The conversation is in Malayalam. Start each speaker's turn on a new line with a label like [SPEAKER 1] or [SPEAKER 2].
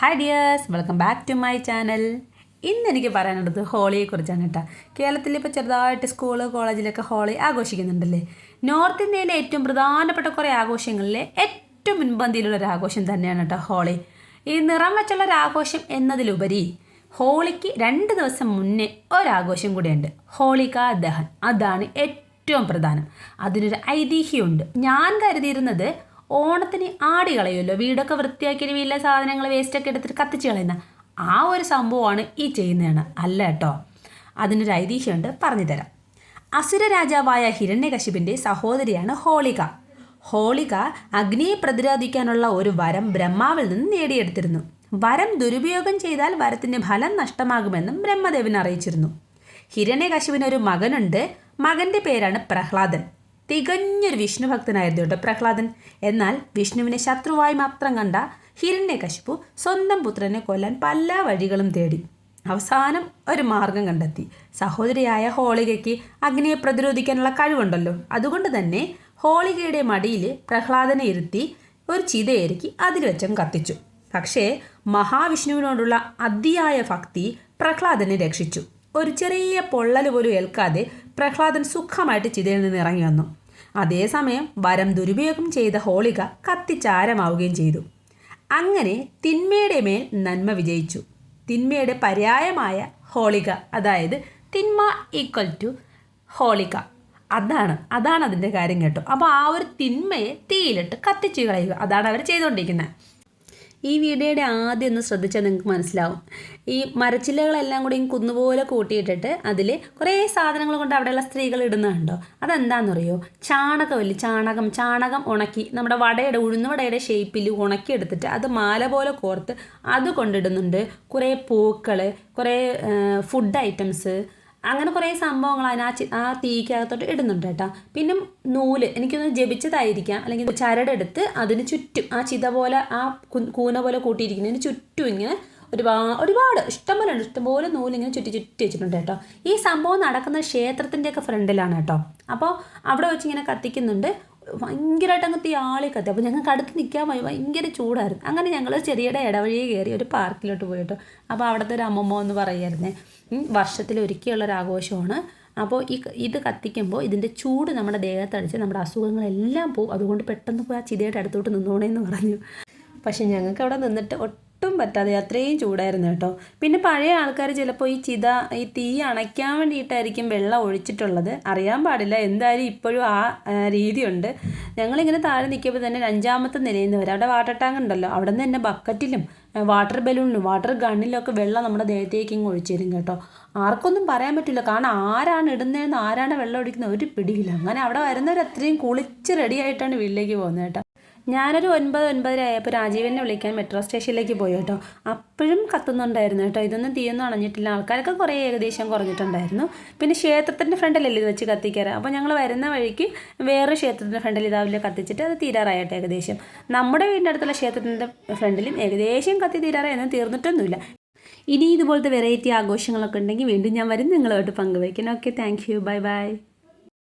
[SPEAKER 1] Hi dears, welcome back to my channel. ഇന്ന് എനിക്ക് പറയാനുള്ളത് ഹോളിയെക്കുറിച്ചാണ് കേട്ടോ. കേരളത്തിൽ ഇപ്പോൾ ചെറുതായിട്ട് സ്കൂള് കോളേജിലൊക്കെ ഹോളി ആഘോഷിക്കുന്നുണ്ടല്ലേ. നോർത്ത് ഇന്ത്യയിലെ ഏറ്റവും പ്രധാനപ്പെട്ട കുറേ ആഘോഷങ്ങളിലെ ഏറ്റവും മുൻപന്തിയിലുള്ള ഒരു ആഘോഷം തന്നെയാണ് കേട്ടോ ഹോളി. ഈ നിറം വെച്ചുള്ള ഒരു ആഘോഷം എന്നതിലുപരി ഹോളിക്ക് 2 ദിവസം മുന്നേ ഒരാഘോഷം കൂടിയുണ്ട്, ഹോളികാ ദഹൻ. അതാണ് ഏറ്റവും പ്രധാനം. അതിനൊരു ഐതിഹ്യമുണ്ട്. ഞാൻ കരുതിയിരുന്നത് ഓണത്തിന് ആടി കളയുമല്ലോ, വീടൊക്കെ വൃത്തിയാക്കി വീട്ടിലെ സാധനങ്ങൾ വേസ്റ്റൊക്കെ എടുത്തിട്ട് കത്തിച്ച് കളയുന്ന ആ ഒരു സംഭവമാണ് ഈ ചെയ്യുന്നതാണ്. അല്ല കേട്ടോ, അതിനൊരു ഐതിഹ്യമുണ്ട്, പറഞ്ഞുതരാം. അസുര രാജാവായ ഹിരണ്യകശിപിൻ്റെ സഹോദരിയാണ് ഹോളിക. ഹോളിക അഗ്നിയെ പ്രതിരോധിക്കാനുള്ള ഒരു വരം ബ്രഹ്മാവിൽ നിന്ന് നേടിയെടുത്തിരുന്നു. വരം ദുരുപയോഗം ചെയ്താൽ വരത്തിൻ്റെ ഫലം നഷ്ടമാകുമെന്നും ബ്രഹ്മദേവൻ അറിയിച്ചിരുന്നു. ഹിരണ്യകശിപിനൊരു മകനുണ്ട്. മകൻ്റെ പേരാണ് പ്രഹ്ലാദൻ. തികഞ്ഞൊരു വിഷ്ണു ഭക്തനായിരുന്നു കേട്ടോ പ്രഹ്ലാദൻ. എന്നാൽ വിഷ്ണുവിനെ ശത്രുവായി മാത്രം കണ്ട ഹിരണ്യകശിപു സ്വന്തം പുത്രനെ കൊല്ലാൻ പല വഴികളും തേടി. അവസാനം ഒരു മാർഗം കണ്ടെത്തി. സഹോദരിയായ ഹോളികയ്ക്ക് അഗ്നിയെ പ്രതിരോധിക്കാനുള്ള കഴിവുണ്ടല്ലോ, അതുകൊണ്ട് തന്നെ ഹോളികയുടെ മടിയിൽ പ്രഹ്ലാദനെ ഇരുത്തി ഒരു ചിതയൊരുക്കി അതിൽ വെച്ചും കത്തിച്ചു. പക്ഷേ മഹാവിഷ്ണുവിനോടുള്ള അതിയായ ഭക്തി പ്രഹ്ലാദനെ രക്ഷിച്ചു. ഒരു ചെറിയ പൊള്ളൽ പോലും ഏൽക്കാതെ പ്രഹ്ലാദൻ സുഖമായിട്ട് ചിതയിൽ നിന്ന് ഇറങ്ങി വന്നു. അതേസമയം വരം ദുരുപയോഗം ചെയ്ത ഹോളിക കത്തിച്ചാരമാവുകയും ചെയ്തു. അങ്ങനെ തിന്മയുടെ മേൽ നന്മ വിജയിച്ചു. തിന്മയുടെ പര്യായമായ ഹോളിക, അതായത് തിന്മ ഈക്വൽ ടു ഹോളിക, അതാണ് അതിൻ്റെ കാര്യം കേട്ടോ. അപ്പോൾ ആ ഒരു തിന്മയെ തീയിലിട്ട് കത്തിച്ച് കളയുക, അതാണ് അവർ ചെയ്തുകൊണ്ടിരിക്കുന്നത്. ഈ വീഡിയോയുടെ ആദ്യം ഒന്ന് ശ്രദ്ധിച്ചാൽ നിങ്ങൾക്ക് മനസ്സിലാവും. ഈ മരച്ചില്ലകളെല്ലാം കൂടി കുന്നുപോലെ കൂട്ടിയിട്ടിട്ട് അതിൽ കുറേ സാധനങ്ങൾ കൊണ്ട് അവിടെയുള്ള സ്ത്രീകൾ ഇടുന്നുണ്ടോ, അതെന്താണെന്നറിയോ? ചാണകം ഉണക്കി നമ്മുടെ ഉഴുന്നുവടയുടെ ഷേപ്പിൽ ഉണക്കിയെടുത്തിട്ട് അത് മാല പോലെ കോർത്ത് അത് കൊണ്ടിടുന്നുണ്ട്. കുറേ പൂക്കൾ, കുറേ ഫുഡ് ഐറ്റംസ്, അങ്ങനെ കുറേ സംഭവങ്ങൾ ആ തീക്കകത്തോട്ട് ഇടുന്നുണ്ട് കേട്ടോ. പിന്നെ നൂല്, എനിക്കൊന്ന് ജപിച്ചതായിരിക്കാം, അല്ലെങ്കിൽ ചരടെടുത്ത് അതിന് ചുറ്റും ആ ചിത പോലെ ആ കൂന പോലെ കൂട്ടിയിരിക്കുന്നതിന് ചുറ്റും ഇങ്ങനെ ഒരുപാട് ഇഷ്ടംപോലെ നൂലിങ്ങനെ ചുറ്റി വെച്ചിട്ടുണ്ട് കേട്ടോ. ഈ സംഭവം നടക്കുന്ന ക്ഷേത്രത്തിൻ്റെയൊക്കെ ഫ്രണ്ടിലാണ് കേട്ടോ. അപ്പോൾ അവിടെ വെച്ച് ഇങ്ങനെ കത്തിക്കുന്നുണ്ട്. ഭയങ്കരമായിട്ട് അങ്ങ് തീ ആളി കത്തി. അപ്പോൾ ഞങ്ങൾക്ക് അടുത്ത് നിൽക്കാൻ ഭയങ്കര ചൂടായിരുന്നു. അങ്ങനെ ഞങ്ങൾ ചെറിയുടെ ഇടവഴിയെ കയറി ഒരു പാർക്കിലോട്ട് പോയി കേട്ടോ. അപ്പോൾ അവിടുത്തെ ഒരു അമ്മമ്മ എന്ന് പറയായിരുന്നേ, വർഷത്തിലൊരിക്കലുള്ളൊരാഘോഷമാണ്. അപ്പോൾ ഇത് കത്തിക്കുമ്പോൾ ഇതിൻ്റെ ചൂട് നമ്മുടെ ദേഹത്തടിച്ച് നമ്മുടെ അസുഖങ്ങളെല്ലാം പോവും. അതുകൊണ്ട് പെട്ടെന്ന് പോയി ആ ചിതയുടെ അടുത്തോട്ട് നിന്നോണേന്ന് പറഞ്ഞു. പക്ഷെ ഞങ്ങൾക്ക് അവിടെ നിന്നിട്ട് ഒട്ടും പറ്റാതെ, അത്രയും ചൂടായിരുന്നു കേട്ടോ. പിന്നെ പഴയ ആൾക്കാർ ചിലപ്പോൾ ഈ തീ അണയ്ക്കാൻ വേണ്ടിയിട്ടായിരിക്കും വെള്ളം ഒഴിച്ചിട്ടുള്ളത്, അറിയാൻ പാടില്ല. എന്തായാലും ഇപ്പോഴും ആ രീതിയുണ്ട്. ഞങ്ങളിങ്ങനെ താഴെ നിൽക്കുമ്പോൾ തന്നെ 5ാമത്തെ നിലയിൽ നിന്ന് വരെ അവിടെ വാട്ടർ ടാങ്ക് ഉണ്ടല്ലോ, അവിടെ നിന്ന് തന്നെ ബക്കറ്റിലും വാട്ടർ ബലൂണിലും വാട്ടർ ഗണ്ണിലൊക്കെ വെള്ളം നമ്മുടെ ദേഹത്തേക്ക് ഇങ്ങ് ഒഴിച്ചു തരും കേട്ടോ. ആർക്കൊന്നും പറയാൻ പറ്റില്ല, കാരണം ആരാണ് ഇടുന്നതെന്ന് ആരാണ് വെള്ളം ഒഴിക്കുന്നത് ഒരു പിടിയില്ല. അങ്ങനെ അവിടെ വരുന്നവർ അത്രയും കുളിച്ച് റെഡി ആയിട്ടാണ് വീട്ടിലേക്ക് പോകുന്നത് കേട്ടോ. ഞാനൊരു 9-9:30 ആയപ്പോൾ രാജീവനെ വിളിക്കാൻ മെട്രോ സ്റ്റേഷനിലേക്ക് പോയി കേട്ടോ. അപ്പോഴും കത്തുന്നുണ്ടായിരുന്നു കേട്ടോ. ഇതൊന്നും തീയൊന്നും അണഞ്ഞിട്ടില്ല. ആൾക്കാരൊക്കെ കുറേ ഏകദേശം കുറഞ്ഞിട്ടുണ്ടായിരുന്നു. പിന്നെ ക്ഷേത്രത്തിൻ്റെ ഫ്രണ്ടിലല്ലേ ഇത് വെച്ച് കത്തിക്കാറ്. അപ്പോൾ ഞങ്ങൾ വരുന്ന വഴിക്ക് വേറെ ക്ഷേത്രത്തിൻ്റെ ഫ്രണ്ടിൽ ഇതാവില്ല കത്തിച്ചിട്ട് അത് തീരാറായിട്ട് ഏകദേശം. നമ്മുടെ വീടിൻ്റെ അടുത്തുള്ള ക്ഷേത്രത്തിൻ്റെ ഫ്രണ്ടിലും ഏകദേശം കത്തി തീരാറായിരുന്നു, തീർന്നിട്ടൊന്നുമില്ല. ഇനി ഇതുപോലത്തെ വെറൈറ്റി ആഘോഷങ്ങളൊക്കെ ഉണ്ടെങ്കിൽ വീണ്ടും ഞാൻ വരും നിങ്ങളുമായിട്ട് പങ്കുവയ്ക്കണം. Okay, thank you, by.